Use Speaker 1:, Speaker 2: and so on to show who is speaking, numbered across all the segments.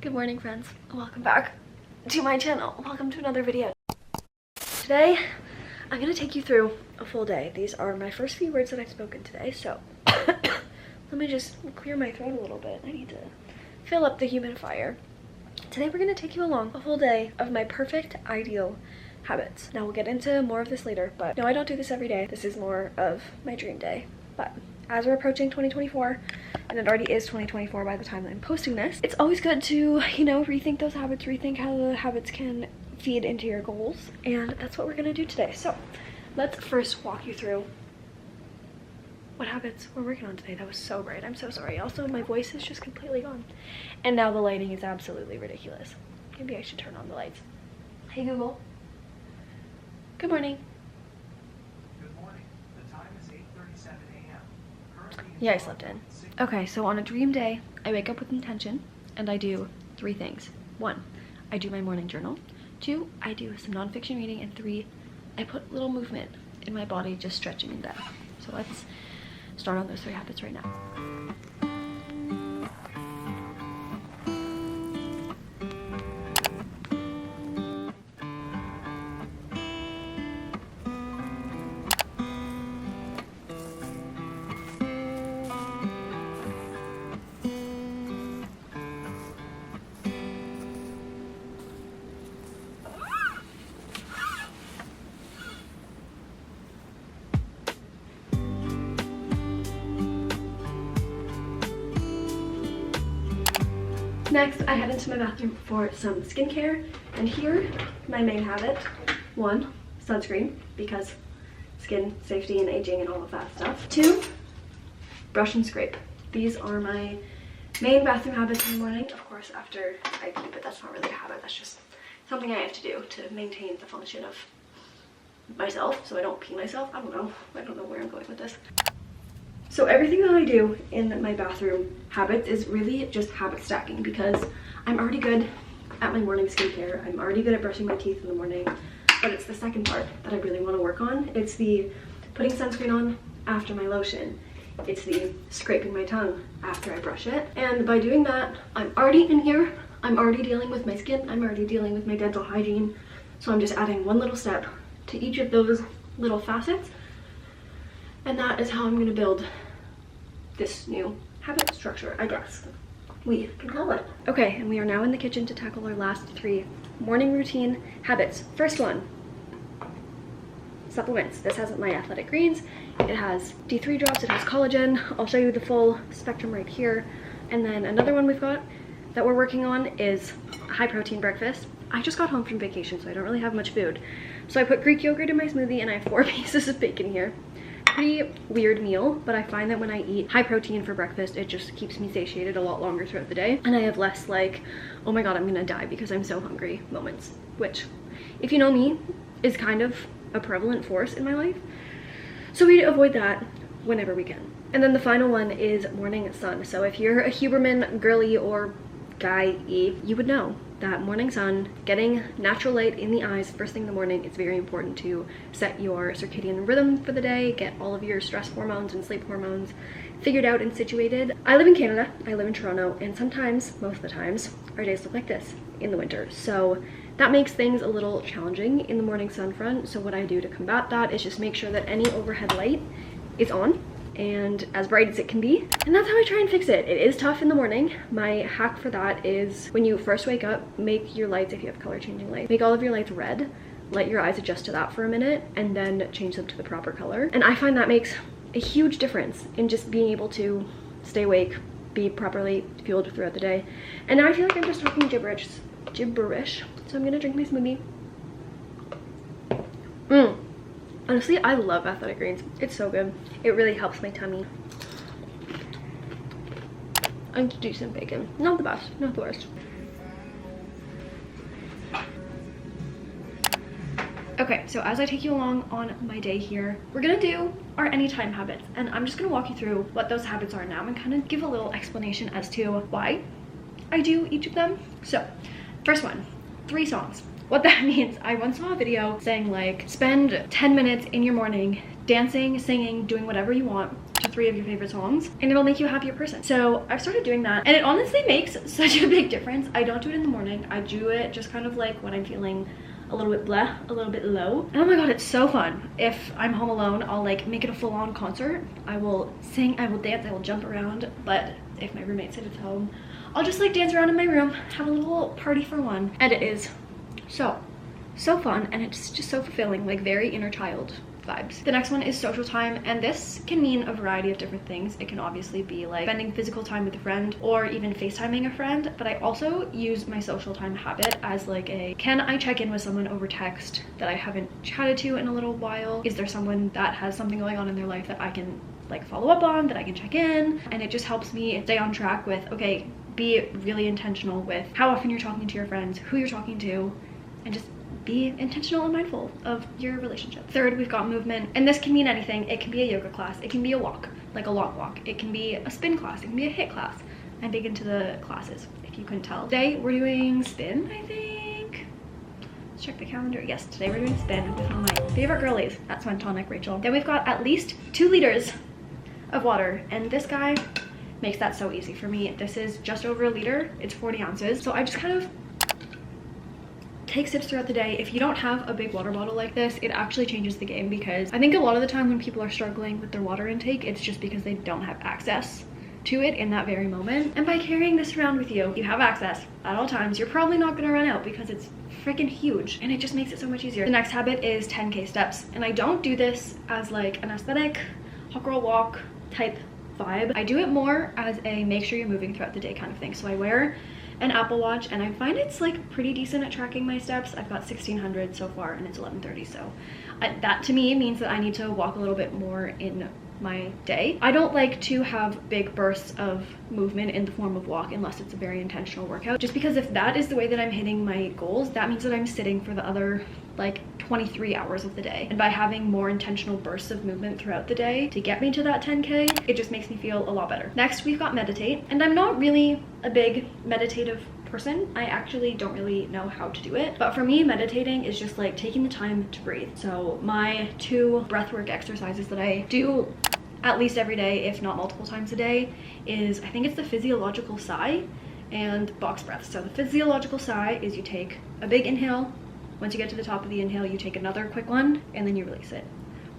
Speaker 1: Good morning, friends. Welcome back to my channel. Welcome to another video. Today, I'm gonna take you through a full day. These are my first few words that I've spoken today, so let me just clear my throat a little bit. I need to fill up the humidifier. Today, we're gonna take you along a full day of my perfect, ideal habits. Now, we'll get into more of this later, but no, I don't do this every day. This is more of my dream day. But as we're approaching 2024, and it already is 2024 by the time that I'm posting this, it's always good to, you know, rethink those habits, rethink how the habits can feed into your goals, and that's what we're gonna do today. So let's first walk you through what habits we're working on today. That was so bright. I'm so sorry. Also, my voice is just completely gone. And now the lighting is absolutely ridiculous. Maybe I should turn on the lights. Hey, Google. Good morning.
Speaker 2: Good morning. The time is 8:37 a.m.
Speaker 1: Yeah, I slept in. Okay, so on a dream day, I wake up with intention and I do 3 things. 1, I do my morning journal. 2, I do some nonfiction reading. And 3, I put little movement in my body, just stretching and that. So let's start on those 3 habits right now. Next, I head into my bathroom for some skincare, and here, my main habit. 1, sunscreen, because skin safety and aging and all of that stuff. 2, brush and scrape. These are my main bathroom habits in the morning. Of course, after I pee, but that's not really a habit, that's just something I have to do to maintain the function of myself, so I don't pee myself. I don't know where I'm going with this. So everything that I do in my bathroom habits is really just habit stacking, because I'm already good at my morning skincare. I'm already good at brushing my teeth in the morning, but it's the second part that I really want to work on. It's the putting sunscreen on after my lotion. It's the scraping my tongue after I brush it. And by doing that, I'm already in here. I'm already dealing with my skin. I'm already dealing with my dental hygiene. So I'm just adding one little step to each of those little facets. And that is how I'm going to build this new habit structure, I guess we can call it. Okay, and we are now in the kitchen to tackle our last 3 morning routine habits. First one, supplements. This has my athletic greens. It has D3 drops, it has collagen. I'll show you the full spectrum right here. And then another one we've got that we're working on is a high protein breakfast. I just got home from vacation, so I don't really have much food. So I put Greek yogurt in my smoothie, and I have 4 pieces of bacon here. Pretty weird meal, but I find that when I eat high protein for breakfast, it just keeps me satiated a lot longer throughout the day, and I have less like, oh my god, I'm gonna die because I'm so hungry moments, which, if you know me, is kind of a prevalent force in my life. So we avoid that whenever we can. And then the final one is morning sun. So if you're a Huberman girly or guy-y, you would know that morning sun, getting natural light in the eyes first thing in the morning, is very important to set your circadian rhythm for the day, get all of your stress hormones and sleep hormones figured out and situated. I live in Canada, I live in Toronto, and sometimes, most of the times, our days look like this in the winter. So that makes things a little challenging in the morning sun front. So what I do to combat that is just make sure that any overhead light is on and as bright as it can be, and that's how I try and fix it. It is tough in the morning. My hack for that is when you first wake up, make your lights, if you have color changing lights, make all of your lights red, let your eyes adjust to that for a minute, and then change them to the proper color. And I find that makes a huge difference in just being able to stay awake, be properly fueled throughout the day. And now I feel like I'm just talking gibberish, so I'm gonna drink my smoothie. Honestly, I love athletic greens. It's so good. It really helps my tummy. And decent bacon. Not the best, not the worst. Okay, so as I take you along on my day here, we're gonna do our anytime habits. And I'm just gonna walk you through what those habits are now and kind of give a little explanation as to why I do each of them. So, first one, 3 songs. What that means, I once saw a video saying like, spend 10 minutes in your morning dancing, singing, doing whatever you want to 3 of your favorite songs and it'll make you a happier person. So I've started doing that and it honestly makes such a big difference. I don't do it in the morning. I do it just kind of like when I'm feeling a little bit blah, a little bit low. And oh my god, it's so fun. If I'm home alone, I'll like make it a full-on concert. I will sing, I will dance, I will jump around. But if my roommate sits at home, I'll just like dance around in my room, have a little party for one. And it is so fun and it's just so fulfilling, like very inner child vibes. The next one is social time, and this can mean a variety of different things. It can obviously be like spending physical time with a friend or even FaceTiming a friend, but I also use my social time habit as like a, can I check in with someone over text that I haven't chatted to in a little while? Is there someone that has something going on in their life that I can like follow up on, that I can check in? And it just helps me stay on track with, okay, be really intentional with how often you're talking to your friends, who you're talking to, and just be intentional and mindful of your relationship. Third, we've got movement, and this can mean anything. It can be a yoga class, it can be a walk, like a long walk, it can be a spin class, it can be a HIIT class. I'm big into the classes, if you couldn't tell. Today we're doing spin, I think. Let's check the calendar. Yes, today we're doing spin with one of my favorite girlies. That's my tonic, Rachel. Then we've got at least 2 liters of water, and this guy makes that so easy for me. This is just over a liter, it's 40 ounces. So I just kind of take sips throughout the day. If you don't have a big water bottle like this, it actually changes the game, because I think a lot of the time when people are struggling with their water intake, it's just because they don't have access to it in that very moment. And by carrying this around with you, you have access at all times. You're probably not gonna run out because it's freaking huge, and it just makes it so much easier. The next habit is 10K steps, and I don't do this as like an aesthetic hot girl walk type vibe. I do it more as a make sure you're moving throughout the day kind of thing. So I wear an Apple Watch and I find it's like pretty decent at tracking my steps. I've got 1600 so far and it's 11:30, so that to me means that I need to walk a little bit more in my day. I don't like to have big bursts of movement in the form of walk unless it's a very intentional workout, just because if that is the way that I'm hitting my goals, that means that I'm sitting for the other like 23 hours of the day. And by having more intentional bursts of movement throughout the day to get me to that 10K, it just makes me feel a lot better. Next, we've got meditate, and I'm not really a big meditative person. I actually don't really know how to do it, but for me, meditating is just like taking the time to breathe. So my 2 breathwork exercises that I do at least every day, if not multiple times a day, is, I think it's the physiological sigh and box breath. So the physiological sigh is you take a big inhale. Once you get to the top of the inhale, you take another quick one and then you release it.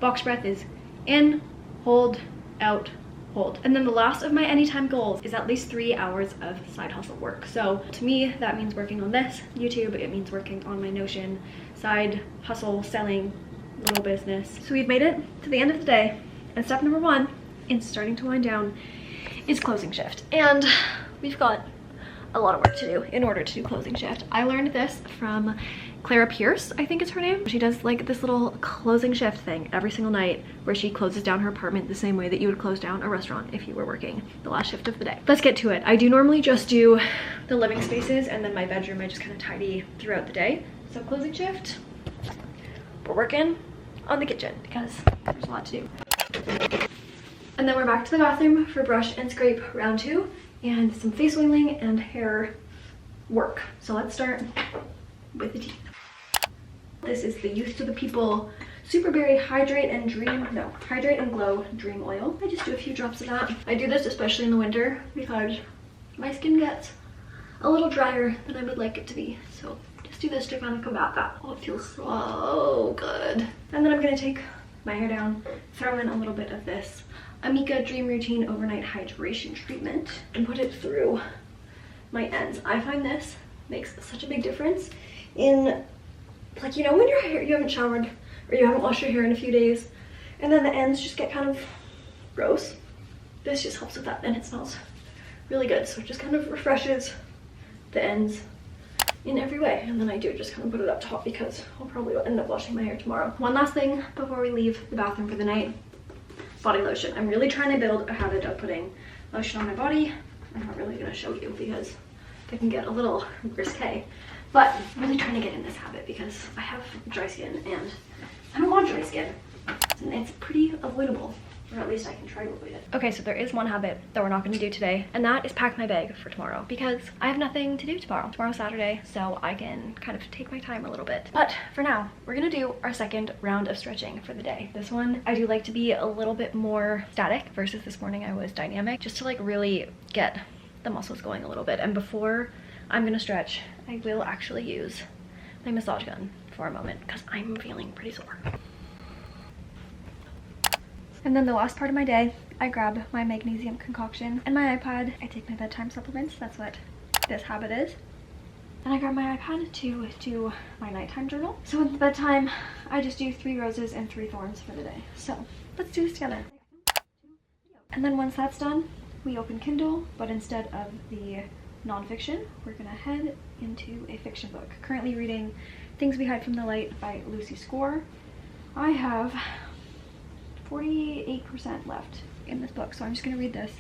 Speaker 1: Box breath is in, hold, out, hold. And then the last of my anytime goals is at least 3 hours of side hustle work. So to me, that means working on this YouTube. It means working on my Notion, side hustle, selling, little business. So we've made it to the end of the day. And step number 1 in starting to wind down is closing shift. And we've got a lot of work to do in order to do closing shift. I learned this from Clara Pierce, I think is her name. She does like this little closing shift thing every single night where she closes down her apartment the same way that you would close down a restaurant if you were working the last shift of the day. Let's get to it. I do normally just do the living spaces and then my bedroom I just kind of tidy throughout the day. So closing shift, we're working on the kitchen because there's a lot to do. And then we're back to the bathroom for brush and scrape round 2 and some face oiling and hair work. So let's start with the teeth. This is the Youth to the People Superberry Hydrate and Glow Dream Oil. I just do a few drops of that. I do this especially in the winter because my skin gets a little drier than I would like it to be. So just do this to kind of combat that. Oh, it feels so good. And then I'm gonna take my hair down, throw in a little bit of this Amika Dream Routine Overnight Hydration Treatment and put it through my ends. I find this makes such a big difference in, like, you know, when your hair, you haven't showered or you haven't washed your hair in a few days and then the ends just get kind of gross. This just helps with that and it smells really good. So it just kind of refreshes the ends in every way. And then I do just kind of put it up top because I'll probably end up washing my hair tomorrow. One last thing before we leave the bathroom for the night, body lotion. I'm really trying to build a habit of putting lotion on my body. I'm not really gonna show you because they can get a little risque, but I'm really trying to get in this habit because I have dry skin and I don't want dry skin and it's pretty avoidable or at least I can try to avoid it. Okay, so there is one habit that we're not going to do today, and that is pack my bag for tomorrow, because I have nothing to do tomorrow. Tomorrow's Saturday, so I can kind of take my time a little bit. But for now, we're gonna do our second round of stretching for the day. This one, I do like to be a little bit more static versus this morning I was dynamic, just to like really get the muscles going a little bit. And before I'm gonna stretch, I will actually use my massage gun for a moment because I'm feeling pretty sore. And then the last part of my day, I grab my magnesium concoction and my iPad. I take my bedtime supplements, that's what this habit is. And I grab my iPad to do my nighttime journal. So in the bedtime, I just do 3 roses and 3 thorns for the day. So let's do this together. And then once that's done, we open Kindle, but instead of the nonfiction, we're gonna head into a fiction book. Currently reading Things We Hide from the Light by Lucy Score. I have 48% left in this book, so I'm just gonna read this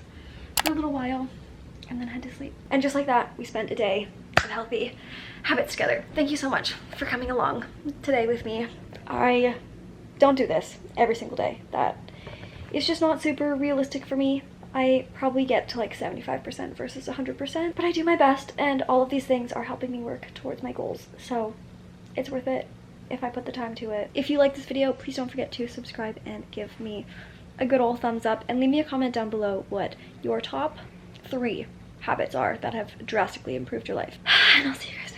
Speaker 1: for a little while and then head to sleep. And just like that, we spent a day of healthy habits together. Thank you so much for coming along today with me. I don't do this every single day. That is just not super realistic for me. I probably get to like 75% versus 100%, but I do my best, and all of these things are helping me work towards my goals, so it's worth it if I put the time to it. If you like this video, please don't forget to subscribe and give me a good old thumbs up, and leave me a comment down below what your top 3 habits are that have drastically improved your life. And I'll see you guys